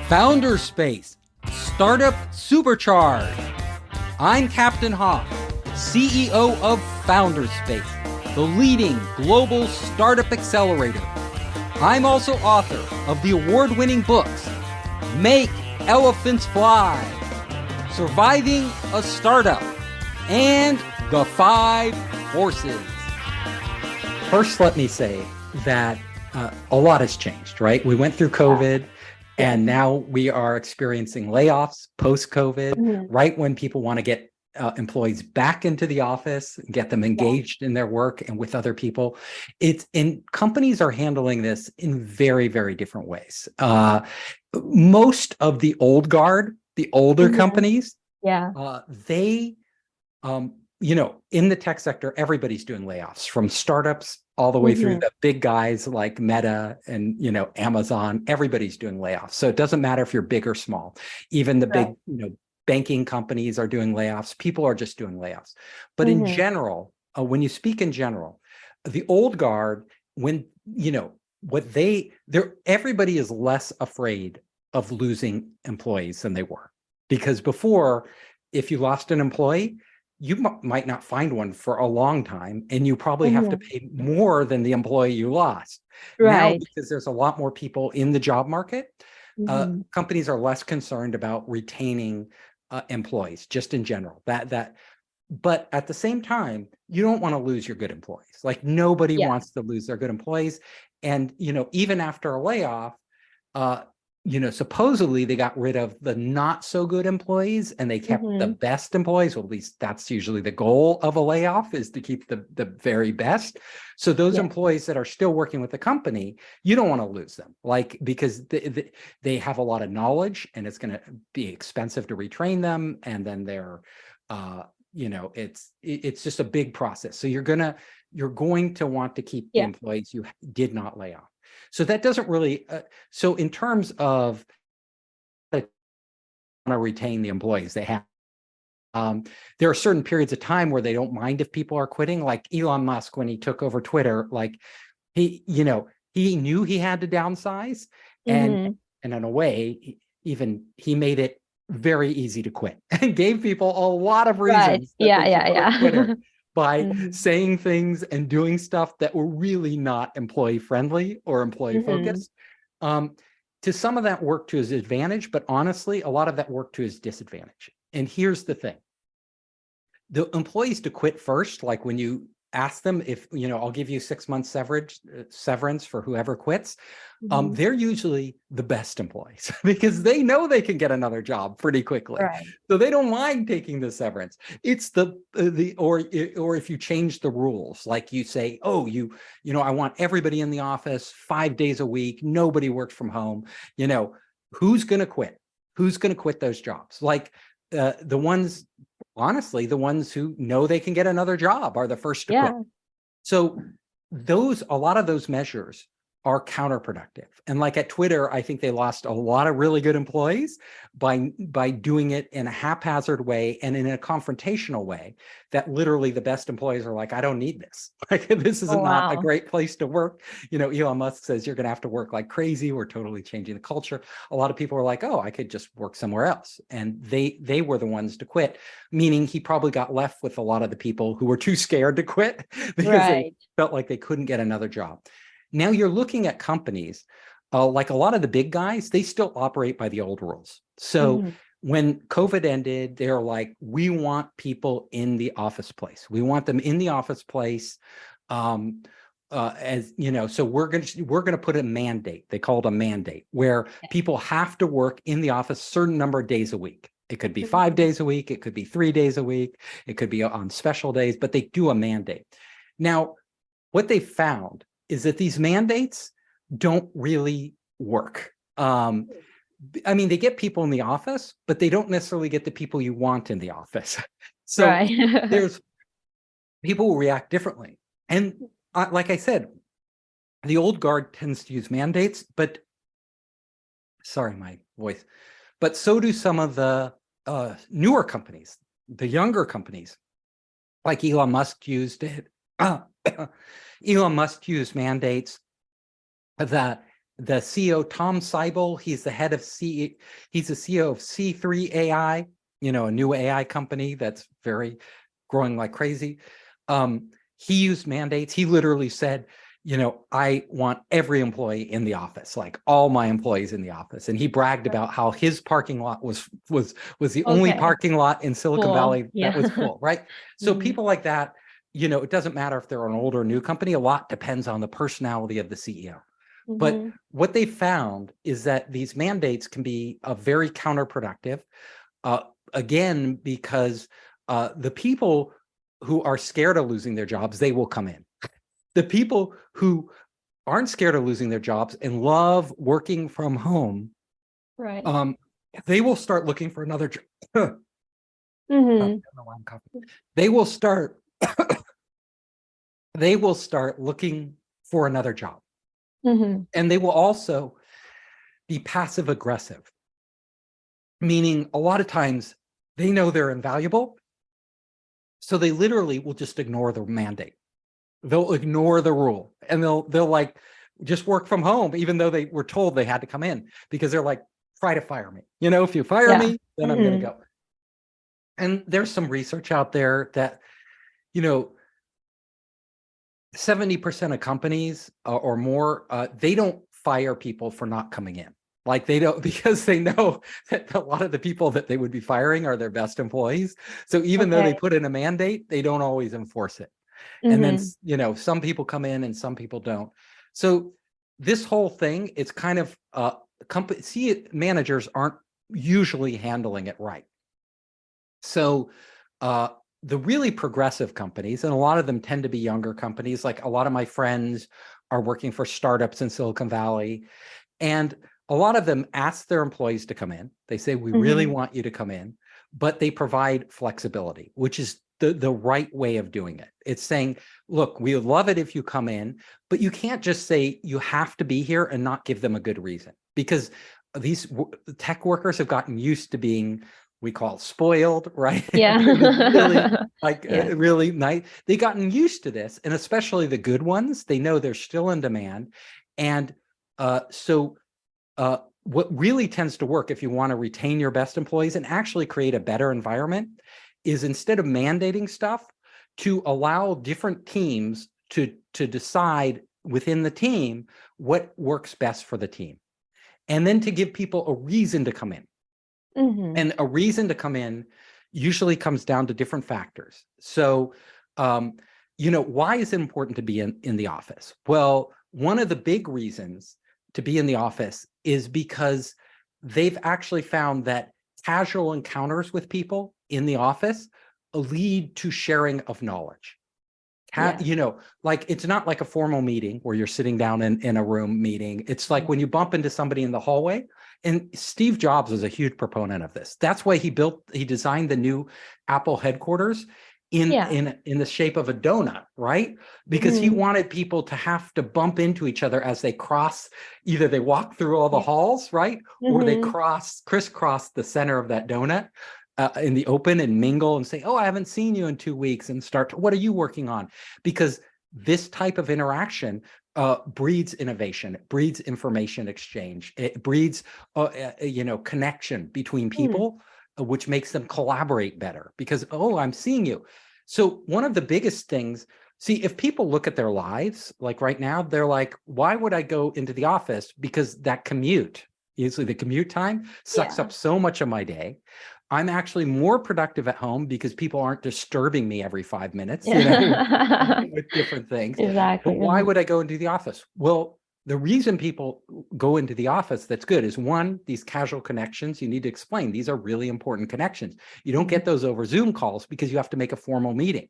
Founder Space, Startup Supercharged. I'm Captain Hoff, CEO of Founder Space, the leading global startup accelerator. I'm also author of the award-winning books, Make Elephants Fly, Surviving a Startup, and The Five Forces. First, let me say that a lot has changed, right? We went through COVID. And now we are experiencing layoffs post-COVID, right when people want to get employees back into the office, get them engaged in their work and with other people. Companies are handling this in very, very different ways. Most of the old guard, the older companies, they, in the tech sector, everybody's doing layoffs, from startups all the way through the big guys like Meta and, Amazon. Everybody's doing layoffs. So it doesn't matter if you're big or small. Even the big, banking companies are doing layoffs. People are just doing layoffs. But in general, when you speak in general, the old guard, when, everybody is less afraid of losing employees than they were. Because before, if you lost an employee, you might not find one for a long time, and you probably have to pay more than the employee you lost. Now, because there's a lot more people in the job market, companies are less concerned about retaining employees, just in general. But at the same time, you don't want to lose your good employees. Like, nobody wants to lose their good employees. And, even after a layoff, supposedly they got rid of the not so good employees and they kept the best employees. Well, at least that's usually the goal of a layoff, is to keep the very best. So those employees that are still working with the company, you don't want to lose them, because they have a lot of knowledge, and it's going to be expensive to retrain them. And then they're, it's just a big process. So you're going to want to keep the employees you did not lay off. So that doesn't really, so in terms of want to retain the employees they have, there are certain periods of time where they don't mind if people are quitting, like Elon Musk, when he took over Twitter, he knew he had to downsize, and in a way, he made it very easy to quit and gave people a lot of reasons quit Twitter. By saying things and doing stuff that were really not employee friendly or employee focused. To some of that worked to his advantage, but honestly, a lot of that worked to his disadvantage. And here's the thing. The employees to quit first, like when you ask them if, I'll give you 6 months severance for whoever quits, they're usually the best employees because they know they can get another job pretty quickly. So they don't mind taking the severance. It's or if you change the rules, like you say, oh, I want everybody in the office 5 days a week, nobody works from home. Who's going to quit? Who's going to quit those jobs? Honestly, the ones who know they can get another job are the first to quit. So a lot of those measures are counterproductive. And like at Twitter, I think they lost a lot of really good employees by doing it in a haphazard way and in a confrontational way that literally the best employees are like, I don't need this. This is not a great place to work. Elon Musk says you're going to have to work like crazy. We're totally changing the culture. A lot of people are like, oh, I could just work somewhere else. And they were the ones to quit, meaning he probably got left with a lot of the people who were too scared to quit because they felt like they couldn't get another job. Now you're looking at companies, like a lot of the big guys, they still operate by the old rules. So when COVID ended, they're like, we want people in the office place. We want them in the office place. So we're going to put a mandate. They call it a mandate, where people have to work in the office a certain number of days a week. It could be 5 days a week. It could be 3 days a week. It could be on special days, but they do a mandate. Now, what they found is that these mandates don't really work. They get people in the office, but they don't necessarily get the people you want in the office. So there's people will react differently. And like I said, the old guard tends to use mandates, but sorry, my voice, but so do some of the newer companies, the younger companies, like Elon Musk used it. Elon Musk used mandates that the CEO, Tom Seibel, he's the head of he's the CEO of C3 AI, a new AI company that's growing like crazy. He used mandates. He literally said, I want every employee in the office, like all my employees in the office. And he bragged about how his parking lot was the only parking lot in Silicon Valley that was full, right? So people like that, it doesn't matter if they're an old or new company, a lot depends on the personality of the CEO. But what they found is that these mandates can be very counterproductive, again, because the people who are scared of losing their jobs, they will come in. The people who aren't scared of losing their jobs and love working from home, right? They will start looking for another job. They will start. They will start looking for another job, and they will also be passive aggressive, meaning a lot of times they know they're invaluable, so they literally will just ignore the mandate. They'll ignore the rule, and they'll like just work from home, even though they were told they had to come in, because they're like, try to fire me. If you fire me, then I'm going to go. And there's some research out there that, 70% of companies or more, they don't fire people for not coming in. Like they don't, because they know that a lot of the people that they would be firing are their best employees. So even though they put in a mandate, they don't always enforce it. And then, some people come in and some people don't. So this whole thing, it's kind of managers aren't usually handling it right. So the really progressive companies, and a lot of them tend to be younger companies, like a lot of my friends are working for startups in Silicon Valley, and a lot of them ask their employees to come in. They say, we really want you to come in, but they provide flexibility, which is the right way of doing it. It's saying, look, we would love it if you come in, but you can't just say you have to be here and not give them a good reason, because these tech workers have gotten used to being, we call spoiled, right? Yeah. Really nice. They've gotten used to this, and especially the good ones, they know they're still in demand. And so what really tends to work if you want to retain your best employees and actually create a better environment is, instead of mandating stuff, to allow different teams to decide within the team what works best for the team. And then to give people a reason to come in. And a reason to come in usually comes down to different factors. So, why is it important to be in the office? Well, one of the big reasons to be in the office is because they've actually found that casual encounters with people in the office lead to sharing of knowledge. Like it's not like a formal meeting where you're sitting down in a room meeting. It's like when you bump into somebody in the hallway. And Steve Jobs was a huge proponent of this. That's why he designed the new Apple headquarters in the shape of a donut, right? Because he wanted people to have to bump into each other as they cross, either they walk through all the halls, right? Or they crisscross the center of that donut in the open and mingle and say, oh, I haven't seen you in 2 weeks, and what are you working on? Because this type of interaction breeds innovation, it breeds information exchange, it breeds, connection between people, which makes them collaborate better because, oh, I'm seeing you. So one of the biggest things, see, if people look at their lives, like right now, they're like, why would I go into the office? Because that commute, usually the commute time sucks up so much of my day. I'm actually more productive at home because people aren't disturbing me every 5 minutes, with different things. Exactly. But why would I go into the office? Well, the reason people go into the office that's good is, one, these casual connections. You need to explain these are really important connections. You don't get those over Zoom calls because you have to make a formal meeting.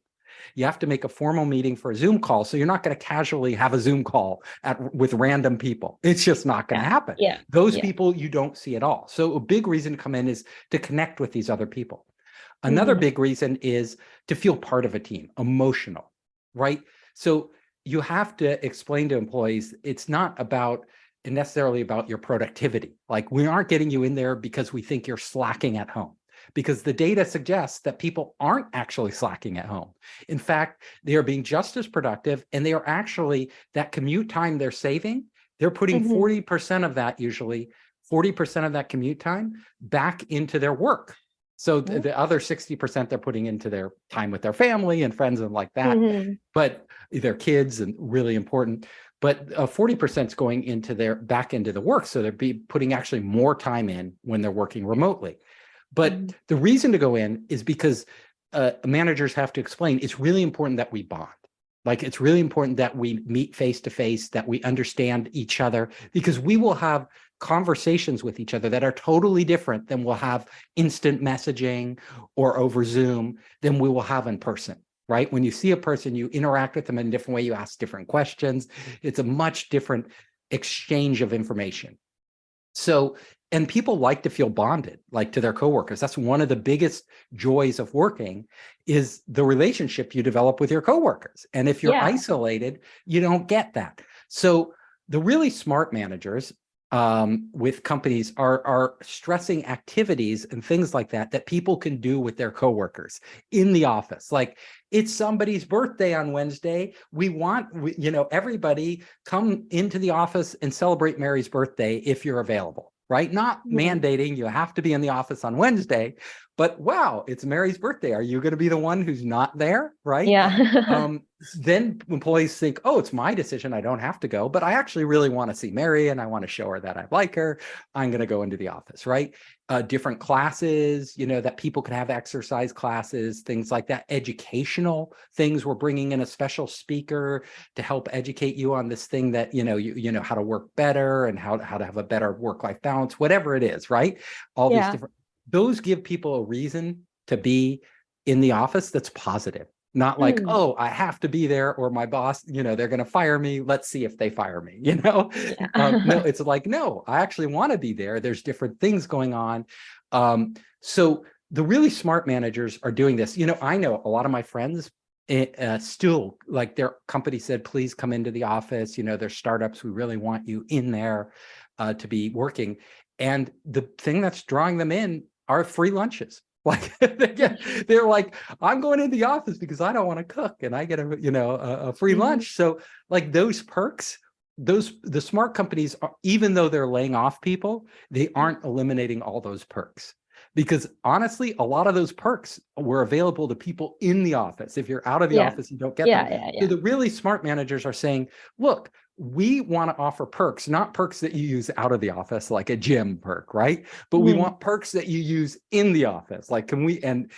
You have to make a formal meeting for a Zoom call. So you're not going to casually have a Zoom call with random people. It's just not going to happen. Those people you don't see at all. So a big reason to come in is to connect with these other people. Another big reason is to feel part of a team, emotional, right? So you have to explain to employees, it's not necessarily about your productivity. Like, we aren't getting you in there because we think you're slacking at home. Because the data suggests that people aren't actually slacking at home. In fact, they are being just as productive, and they are actually, that commute time they're saving They're putting 40% of that, usually 40% of that commute time back into their work. So the other 60% they're putting into their time with their family and friends and like that, but their kids, and really important. But 40% is going into back into the work. So they're putting actually more time in when they're working remotely. But the reason to go in is because managers have to explain it's really important that we bond. Like, it's really important that we meet face to face, that we understand each other, because we will have conversations with each other that are totally different than we'll have instant messaging or over Zoom than we will have in person, right? When you see a person, you interact with them in a different way, you ask different questions. It's a much different exchange of information. So, and people like to feel bonded, like, to their coworkers. That's one of the biggest joys of working, is the relationship you develop with your coworkers. And if you're isolated, you don't get that. So the really smart managers with companies are stressing activities and things like that people can do with their coworkers in the office. Like, it's somebody's birthday on Wednesday. We want, everybody come into the office and celebrate Mary's birthday if you're available, right? Not mandating you have to be in the office on Wednesday, but wow, it's Mary's birthday. Are you going to be the one who's not there, right? Then employees think, oh, it's my decision. I don't have to go, but I actually really want to see Mary and I want to show her that I like her. I'm going to go into the office, right? Different classes, that people can have exercise classes, things like that. Educational things. We're bringing in a special speaker to help educate you on this thing that, how to work better and how to have a better work-life balance, whatever it is, right? All these different, those give people a reason to be in the office that's positive. Not like, oh, I have to be there or my boss, they're going to fire me. Let's see if they fire me, No, it's like, no, I actually want to be there. There's different things going on. So the really smart managers are doing this. I know a lot of my friends still, like, their company said, please come into the office. They're startups. We really want you in there to be working. And the thing that's drawing them in are free lunches. Like, they're like, I'm going into the office because I don't want to cook and I get a free lunch. So, like, those perks, the smart companies are, even though they're laying off people, they aren't eliminating all those perks, because honestly, a lot of those perks were available to people in the office. If you're out of the office, you don't get them. So the really smart managers are saying, look, we want to offer perks, not perks that you use out of the office, like a gym perk, right? But we want perks that you use in the office. Like, can we, and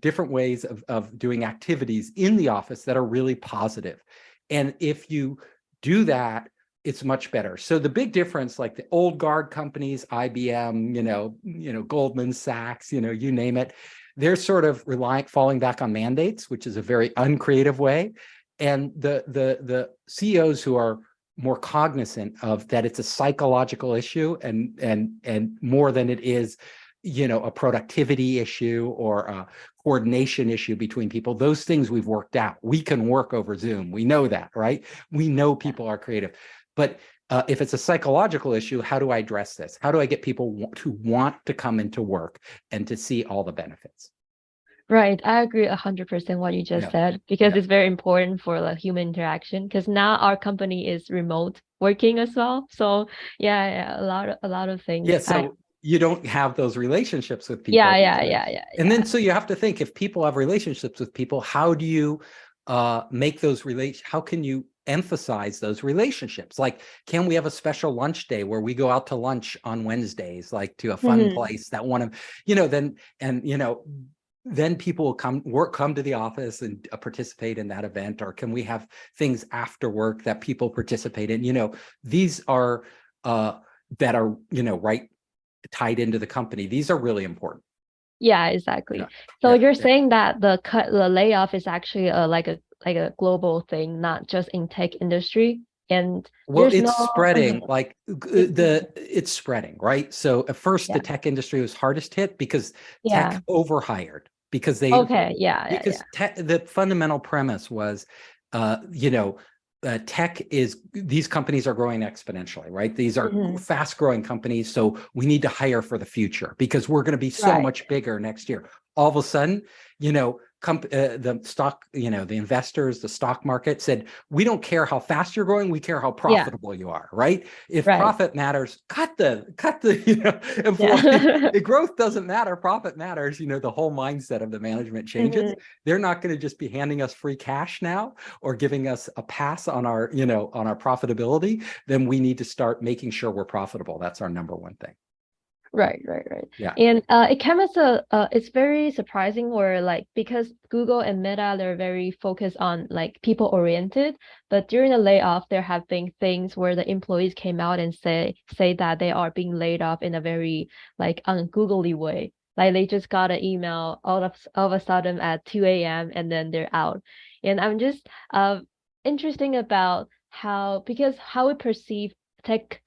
different ways of doing activities in the office that are really positive. And if you do that, it's much better. So the big difference, like the old guard companies, IBM, Goldman Sachs, you name it, they're sort of falling back on mandates, which is a very uncreative way. And the CEOs who are more cognizant of that, it's a psychological issue and more than it is, a productivity issue or a coordination issue between people. Those things we've worked out. We can work over Zoom. We know that, right? We know people are creative. But if it's a psychological issue, how do I address this? How do I get people to want to come into work and to see all the benefits? Right. I agree 100% what you just said, because it's very important for the human interaction, because now our company is remote working as well. So a lot of things. Yeah. So you don't have those relationships with people. And then, so you have to think, if people have relationships with people, how do you make those how can you emphasize those relationships? Like, can we have a special lunch day where we go out to lunch on Wednesdays, like to a fun place that then people will come to the office and participate in that event? Or can we have things after work that people participate in? These are that are right tied into the company. These are really important. Yeah, exactly. So you're saying that the layoff is actually like a global thing, not just in tech industry. And well, it's spreading, like it's spreading, right? So at first the tech industry was hardest hit because tech overhired, because they the fundamental premise was tech is, these companies are growing exponentially, right? These are fast growing companies. So we need to hire for the future because we're going to be so much bigger next year. All of a sudden, the stock, you know, the investors, the stock market said, we don't care how fast you're growing, we care how Yeah. profitable you are, right? If Right. profit matters, cut the, you know, employee. Yeah. If growth doesn't matter, profit matters, you know, the whole mindset of the management changes. They're not going to just be handing us free cash now or giving us a pass on our, you know, on our profitability. Then we need to start making sure we're profitable. That's our number one thing. Right. Yeah. And it came as it's very surprising where like, because Google and Meta, they're very focused on like people oriented, but during the layoff, there have been things where the employees came out and say that they are being laid off in a very like ungoogly way. Like they just got an email all of a sudden at 2 a.m. and then they're out. And I'm just interesting about how we perceive tech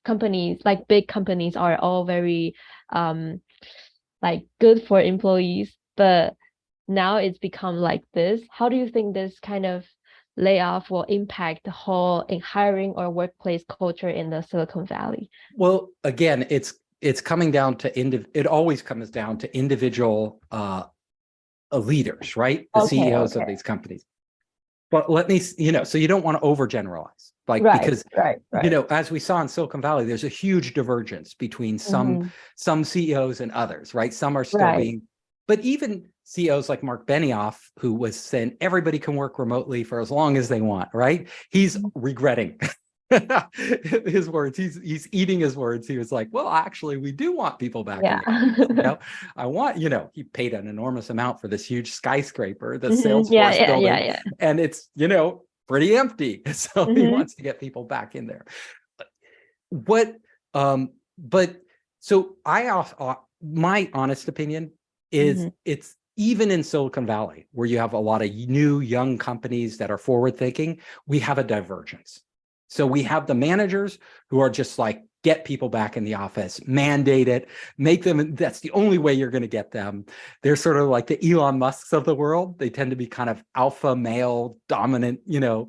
companies, like big companies, are all very like good for employees, but now it's become like this. How do you think this kind of layoff will impact the whole in hiring or workplace culture in the Silicon Valley? Well, again, it's coming down to it always comes down to individual leaders, right? The CEOs of these companies. But let me, you know, so you don't want to overgeneralize, like, because, you know, as we saw in Silicon Valley, there's a huge divergence between some CEOs and others, right? Some are still being, but even CEOs like Mark Benioff, who was saying everybody can work remotely for as long as they want, right? He's regretting his words. He's eating his words. He was like, well, actually, we do want people back in the office. You know, I want, you know, he paid an enormous amount for this huge skyscraper, the Salesforce building, and it's, you know, pretty empty. So he wants to get people back in there. But so my honest opinion is it's even in Silicon Valley, where you have a lot of new young companies that are forward thinking, we have a divergence. So we have the managers who are just like, get people back in the office, mandate it, make them, that's the only way you're going to get them. They're sort of like the Elon Musks of the world. They tend to be kind of alpha male dominant, you know,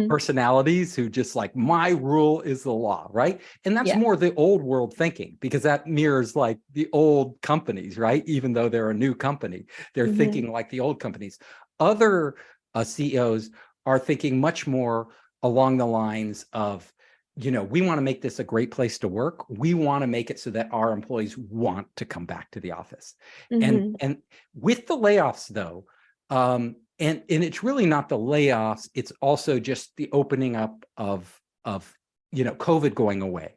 personalities who just like, my rule is the law, right? And that's more the old world thinking, because that mirrors like the old companies, right? Even though they're a new company, they're thinking like the old companies. Other CEOs are thinking much more along the lines of, you know, we want to make this a great place to work. We want to make it so that our employees want to come back to the office. And with the layoffs, though, and it's really not the layoffs, it's also just the opening up of you know, COVID going away.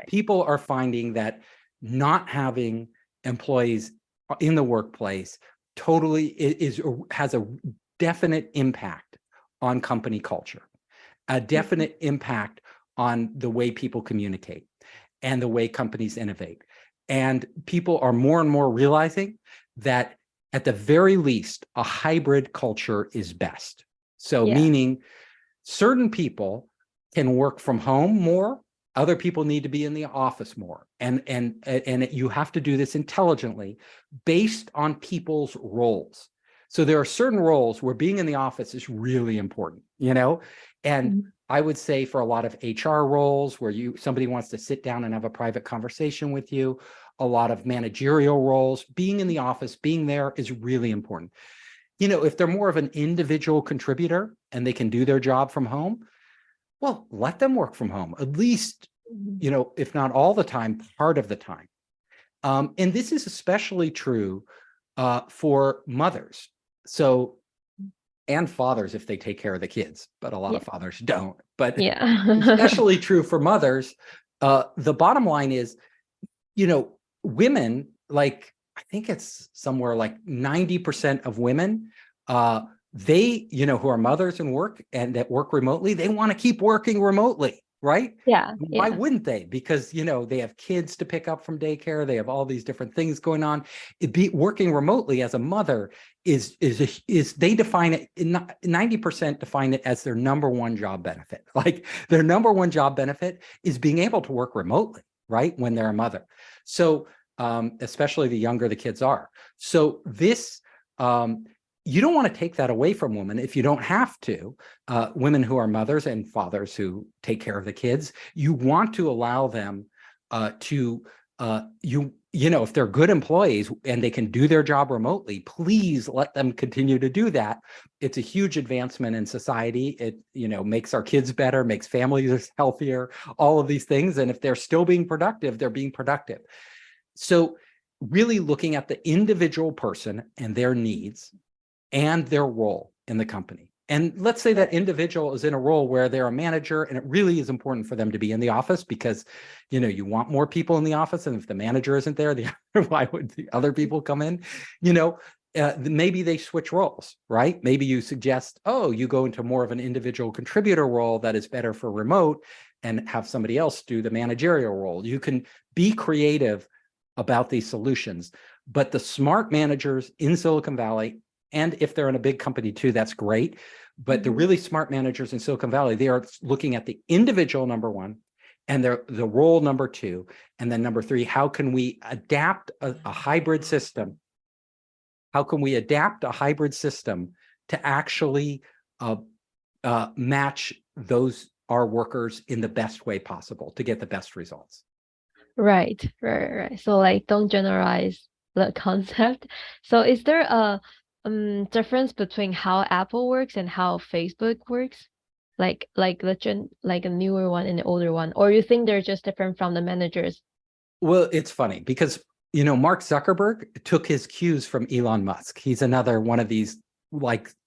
People are finding that not having employees in the workplace totally has a definite impact on company culture, a definite impact on the way people communicate and the way companies innovate. And people are more and more realizing that at the very least, a hybrid culture is best. So meaning certain people can work from home more, other people need to be in the office more. And you have to do this intelligently based on people's roles. So there are certain roles where being in the office is really important, you know? And I would say for a lot of HR roles where somebody wants to sit down and have a private conversation with you, a lot of managerial roles, being in the office, being there is really important. You know, if they're more of an individual contributor and they can do their job from home, well, let them work from home, at least, you know, if not all the time, part of the time. And this is especially true for mothers. So, and fathers if they take care of the kids, but a lot of fathers don't. But especially true for mothers. The bottom line is, you know, women, like, I think it's somewhere like 90% of women, they, you know, who are mothers and that work remotely, they want to keep working remotely, right? Why wouldn't they? Because, you know, they have kids to pick up from daycare. They have all these different things going on. Working remotely as a mother is they define it, 90% define it as their number one job benefit. Like their number one job benefit is being able to work remotely, right? When they're a mother. So especially the younger the kids are. So this, you don't want to take that away from women if you don't have to. Women who are mothers and fathers who take care of the kids, you want to allow them to if they're good employees and they can do their job remotely, please let them continue to do that. It's a huge advancement in society. It, makes our kids better, makes families healthier, all of these things. And if they're still being productive, they're being productive. So really looking at the individual person and their needs and their role in the company. And let's say that individual is in a role where they're a manager, and it really is important for them to be in the office because, you want more people in the office. And if the manager isn't there, why would the other people come in? Maybe they switch roles, right? Maybe you suggest, you go into more of an individual contributor role that is better for remote and have somebody else do the managerial role. You can be creative about these solutions, but the smart managers in Silicon Valley, and if they're in a big company too, that's great. But the really smart managers in Silicon Valley, they are looking at the individual, number one, and the role, number two, and then number three, how can we adapt a hybrid system? How can we adapt a hybrid system to actually match our workers in the best way possible to get the best results? Right. So like, don't generalize the concept. So is there a difference between how Apple works and how Facebook works? Like a newer one and the older one, or you think they're just different from the managers? Well, it's funny because Mark Zuckerberg took his cues from Elon Musk. He's another one of these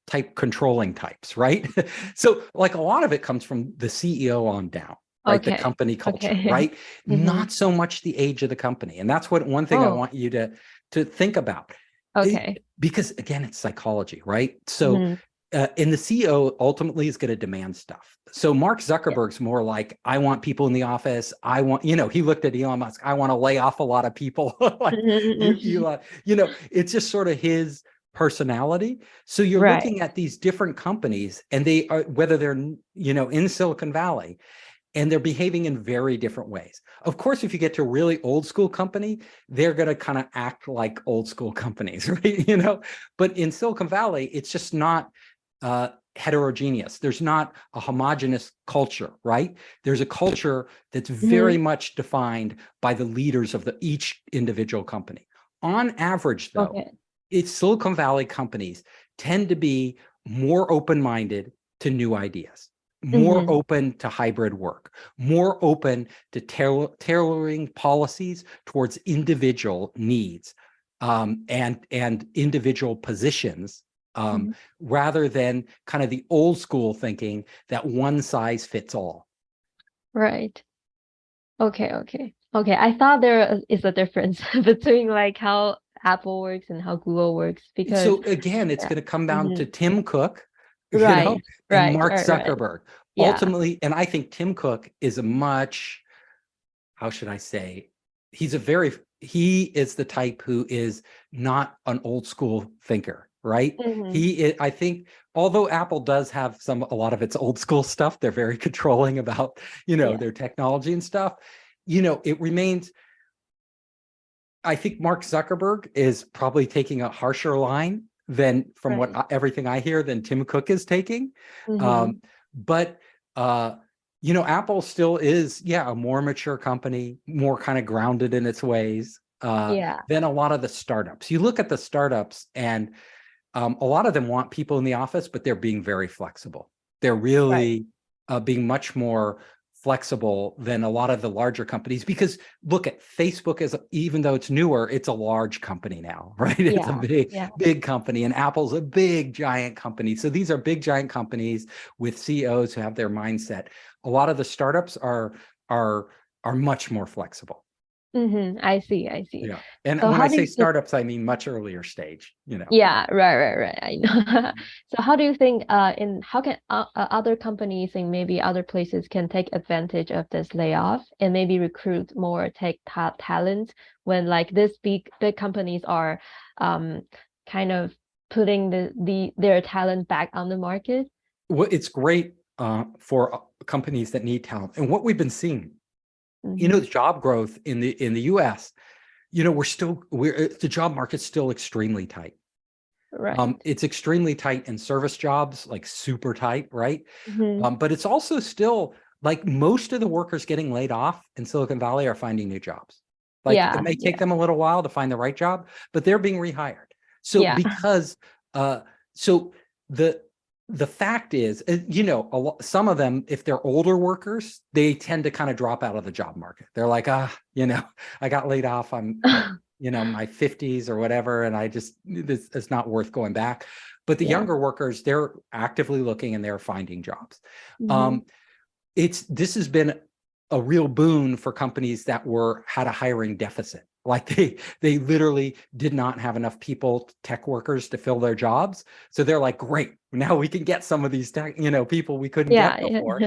type controlling types, right? So like a lot of it comes from the CEO on down. Right, the company culture, right? Not so much the age of the company, and that's one thing I want you to think about. Because again, it's psychology, right? So, and the CEO ultimately is going to demand stuff. So Mark Zuckerberg's more like, I want people in the office. I want, he looked at Elon Musk. I want to lay off a lot of people. Elon, it's just sort of his personality. So you're looking at these different companies, and they are, whether they're in Silicon Valley, and they're behaving in very different ways. Of course, if you get to a really old school company, they're going to kind of act like old school companies, right? But in Silicon Valley, it's just not heterogeneous. There's not a homogeneous culture, right? There's a culture that's very much defined by the leaders of each individual company. On average, though, it's Silicon Valley companies tend to be more open-minded to new ideas, more open to hybrid work, more open to tailoring policies towards individual needs and individual positions, rather than kind of the old school thinking that one size fits all. Right. Okay. I thought there is a difference between like how Apple works and how Google works, because so again, it's going to come down to Tim Cook, and Mark Zuckerberg. Ultimately, and I think Tim Cook is a much, how should I say, he is the type who is not an old school thinker, right? I think, although Apple does have a lot of its old school stuff, they're very controlling about, their technology and stuff, it remains, I think Mark Zuckerberg is probably taking a harsher line than, from everything I hear, than Tim Cook is taking. But Apple still is, a more mature company, more kind of grounded in its ways than a lot of the startups. You look at the startups, and a lot of them want people in the office, but they're being very flexible. They're really being much more flexible than a lot of the larger companies, because look at Facebook, even though it's newer, it's a large company now, right? It's a big company, and Apple's a big giant company. So these are big giant companies with CEOs who have their mindset. A lot of the startups are much more flexible. I see. Yeah. And so when I say startups, I mean much earlier stage, Yeah, right. I know. So how do you think, how can other companies and maybe other places can take advantage of this layoff and maybe recruit more tech talent when like these big companies are kind of putting their talent back on the market? Well, it's great for companies that need talent. And what we've been seeing, the job growth in the US, the job market's still extremely tight. Right. It's extremely tight in service jobs, like super tight, right? But it's also still like most of the workers getting laid off in Silicon Valley are finding new jobs. Like it may take them a little while to find the right job, but they're being rehired. So because, so the fact is, you know, some of them, if they're older workers, they tend to kind of drop out of the job market. They're like, you know, I got laid off. I'm, you know, my 50s or whatever. And it's not worth going back. But the younger workers, they're actively looking and they're finding jobs. This has been a real boon for companies that had a hiring deficit. Like they literally did not have enough people, tech workers, to fill their jobs. So they're like, great, now we can get some of these tech, you know, people we couldn't get before.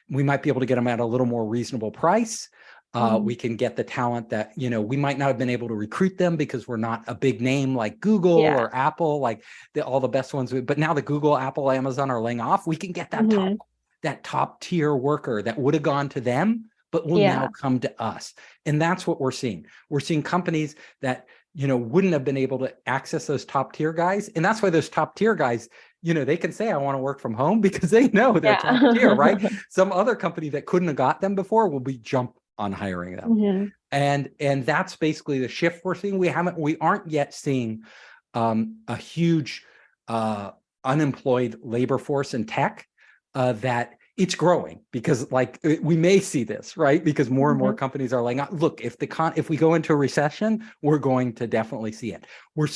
We might be able to get them at a little more reasonable price. We can get the talent that, you know, we might not have been able to recruit them because we're not a big name like Google or Apple, like all the best ones. But now the Google, Apple, Amazon are laying off. We can get that top tier worker that would have gone to them, but will now come to us. And that's what we're seeing. We're seeing companies that, you know, wouldn't have been able to access those top tier guys. And that's why those top tier guys, you know, they can say, I want to work from home because they know they're top tier, right? Some other company that couldn't have got them before will be jump on hiring them. And that's basically the shift we're seeing. We aren't yet seeing a huge unemployed labor force in tech that it's growing, because like we may see this, right? Because more and more companies are like, look, if we go into a recession, we're going to definitely see it. We're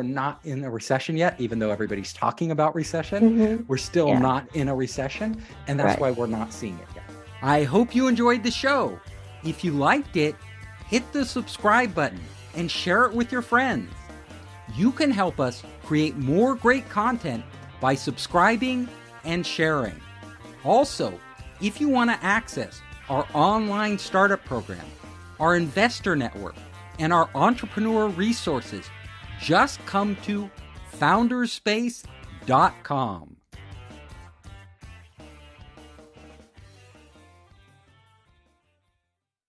not in a recession yet, even though everybody's talking about recession. We're still not in a recession. And that's why we're not seeing it yet. I hope you enjoyed the show. If you liked it, hit the subscribe button and share it with your friends. You can help us create more great content by subscribing and sharing. Also, if you want to access our online startup program, our investor network, and our entrepreneur resources, just come to founderspace.com.